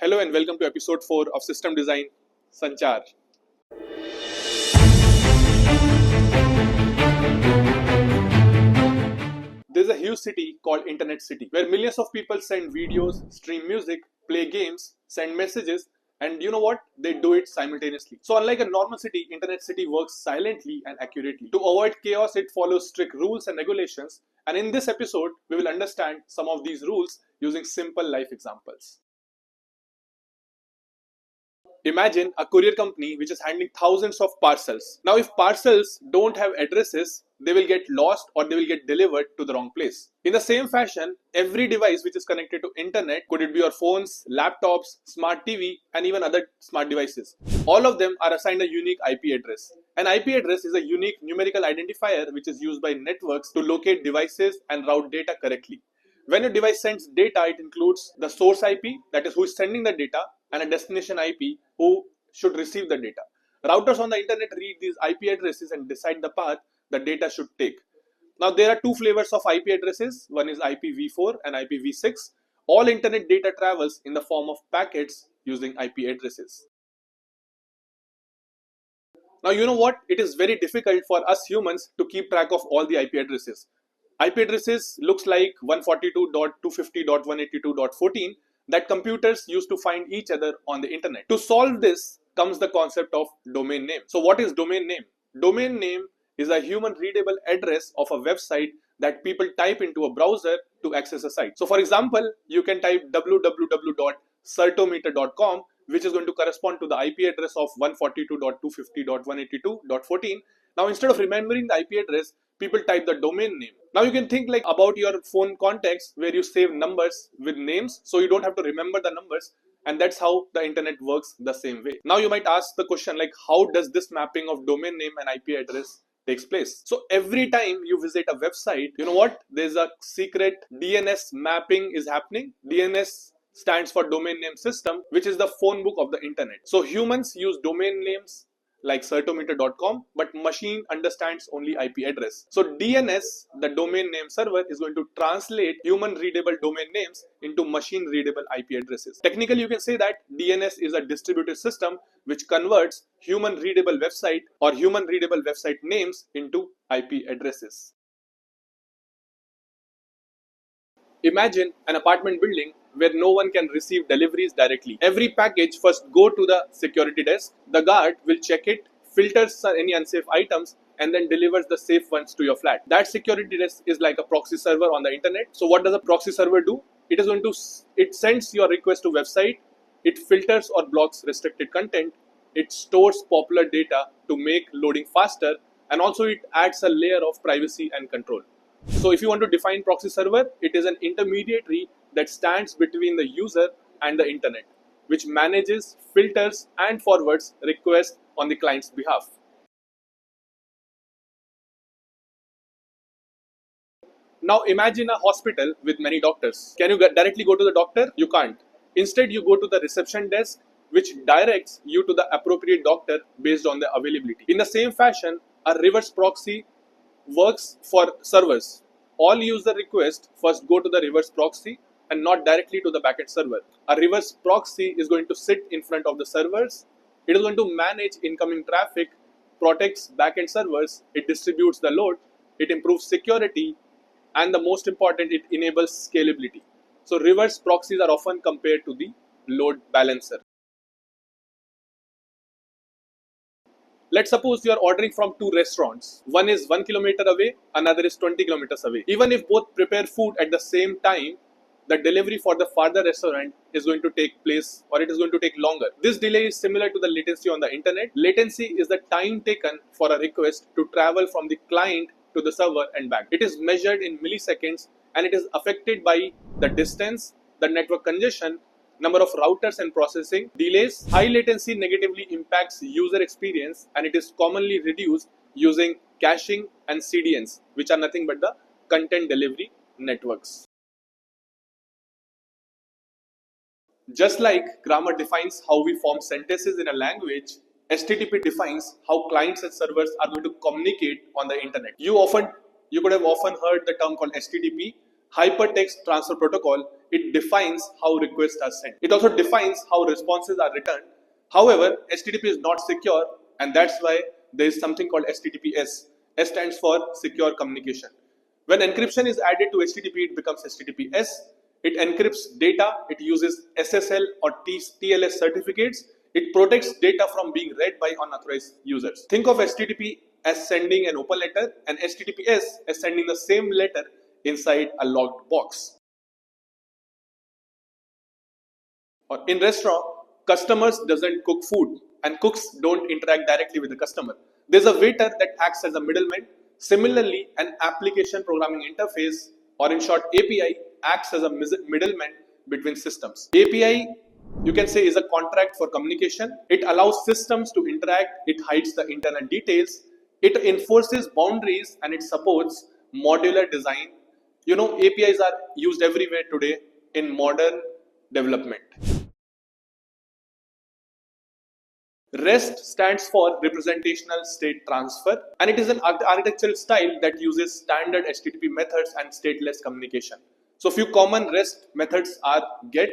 Hello and welcome to episode 4 of System Design Sanchar. There's a huge city called Internet City where millions of people send videos, stream music, play games, send messages, and you know what? They do it simultaneously. So unlike a normal city, Internet City works silently and accurately. To avoid chaos, it follows strict rules and regulations. And in this episode, we will understand some of these rules using simple life examples. Imagine a courier company which is handling thousands of parcels. Now, if parcels don't have addresses, they will get lost or they will get delivered to the wrong place. In the same fashion, every device which is connected to internet, could it be your phones, laptops, smart TV, and even other smart devices, all of them are assigned a unique IP address. An IP address is a unique numerical identifier which is used by networks to locate devices and route data correctly. When a device sends data, it includes the source IP, that is who is sending the data, and a destination IP, who should receive the data. Routers on the internet read these IP addresses and decide the path the data should take. Now, there are two flavors of IP addresses. One is IPv4 and IPv6. All internet data travels in the form of packets using IP addresses. Now, you know what? It is very difficult for us humans to keep track of all the IP addresses. IP addresses looks like 142.250.182.14 that computers use to find each other on the internet. To solve this comes the concept of domain name. So what is domain name? Domain name is a human readable address of a website that people type into a browser to access a site. So for example, you can type www.certometer.com, which is going to correspond to the IP address of 142.250.182.14. Now, instead of remembering the IP address, people type the domain name. Now you can think like about your phone contacts where you save numbers with names, so you don't have to remember the numbers, and that's how the internet works the same way. Now you might ask the question like, how does this mapping of domain name and IP address takes place? So every time you visit a website, you know what? There's a secret DNS mapping is happening. DNS stands for domain name system, which is the phone book of the internet. So humans use domain names like certometer.com, but machine understands only IP address. So DNS, the domain name server, is going to translate human readable domain names into machine readable IP addresses. Technically, you can say that DNS is a distributed system which converts human readable website or human readable website names into IP addresses. Imagine an apartment building where no one can receive deliveries directly. Every package first go to the security desk. The guard will check it, filters any unsafe items, and then delivers the safe ones to your flat. That security desk is like a proxy server on the internet. So what does a proxy server do? It sends your request to website, it filters or blocks restricted content, it stores popular data to make loading faster, and also it adds a layer of privacy and control. So if you want to define proxy server, it is an intermediary that stands between the user and the internet, which manages, filters, and forwards requests on the client's behalf. Now imagine a hospital with many doctors. Can you directly go to the doctor? You can't. Instead, you go to the reception desk, which directs you to the appropriate doctor based on the availability. In the same fashion, a reverse proxy works for servers. All user requests first go to the reverse proxy and not directly to the backend server. A reverse proxy is going to sit in front of the servers. It is going to manage incoming traffic, protects backend servers, it distributes the load, it improves security, and the most important, it enables scalability. So reverse proxies are often compared to the load balancer. Let's suppose you are ordering from two restaurants. One is 1 kilometer away, another is 20 kilometers away. Even if both prepare food at the same time, the delivery for the farther restaurant is going to take place, or it is going to take longer. This delay is similar to the latency on the internet. Latency is the time taken for a request to travel from the client to the server and back. It is measured in milliseconds and it is affected by the distance, the network congestion, number of routers and processing delays. High latency negatively impacts user experience and it is commonly reduced using caching and CDNs, which are nothing but the content delivery networks. Just like grammar defines how we form sentences in a language, HTTP defines how clients and servers are going to communicate on the internet. You could have often heard the term called HTTP, Hypertext Transfer Protocol, it defines how requests are sent. It also defines how responses are returned. However, HTTP is not secure, and that's why there is something called HTTPS. S stands for Secure Communication. When encryption is added to HTTP, it becomes HTTPS. It encrypts data, it uses SSL or TLS certificates. It protects data from being read by unauthorized users. Think of HTTP as sending an open letter and HTTPS as sending the same letter inside a locked box. Or in restaurant, customers doesn't cook food and cooks don't interact directly with the customer. There's a waiter that acts as a middleman. Similarly, an application programming interface, or in short API, acts as a middleman between systems. API, you can say, is a contract for communication. It allows systems to interact, it hides the internal details, it enforces boundaries, and it supports modular design. You know, APIs are used everywhere today in modern development. REST stands for Representational State Transfer, and it is an architectural style that uses standard HTTP methods and stateless communication. So few common REST methods are GET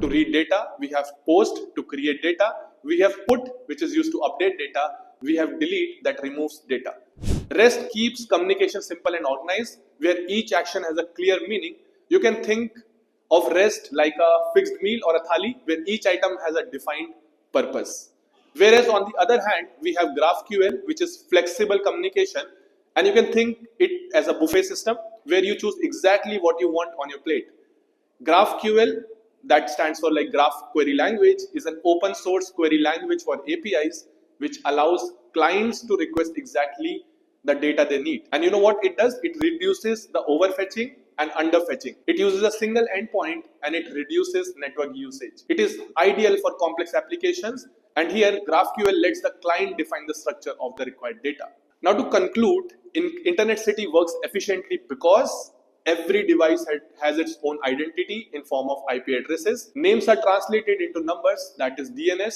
to read data, we have POST to create data, we have PUT which is used to update data, we have DELETE that removes data. REST keeps communication simple and organized, where each action has a clear meaning. You can think of REST like a fixed meal or a thali, where each item has a defined purpose. Whereas on the other hand, we have GraphQL, which is flexible communication, and you can think it as a buffet system where you choose exactly what you want on your plate. GraphQL, that stands for like Graph Query Language, is an open source query language for APIs which allows clients to request exactly the data they need. And you know what it does? It reduces the overfetching and underfetching. It uses a single endpoint and it reduces network usage. It is ideal for complex applications, and here GraphQL lets the client define the structure of the required data. Now to conclude, Internet City works efficiently because every device has its own identity in form of IP addresses. Names are translated into numbers, that is DNS.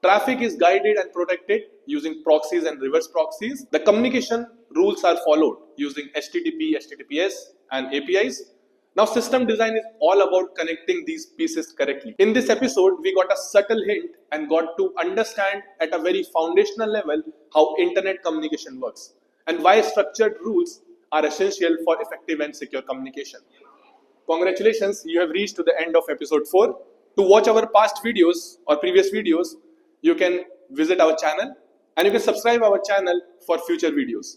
Traffic is guided and protected using proxies and reverse proxies. The communication rules are followed using HTTP, HTTPS and APIs. Now system design is all about connecting these pieces correctly. In this episode, we got a subtle hint and got to understand at a very foundational level how internet communication works and why structured rules are essential for effective and secure communication. Congratulations, you have reached to the end of episode 4. To watch our past videos or previous videos, you can visit our channel and you can subscribe our channel for future videos.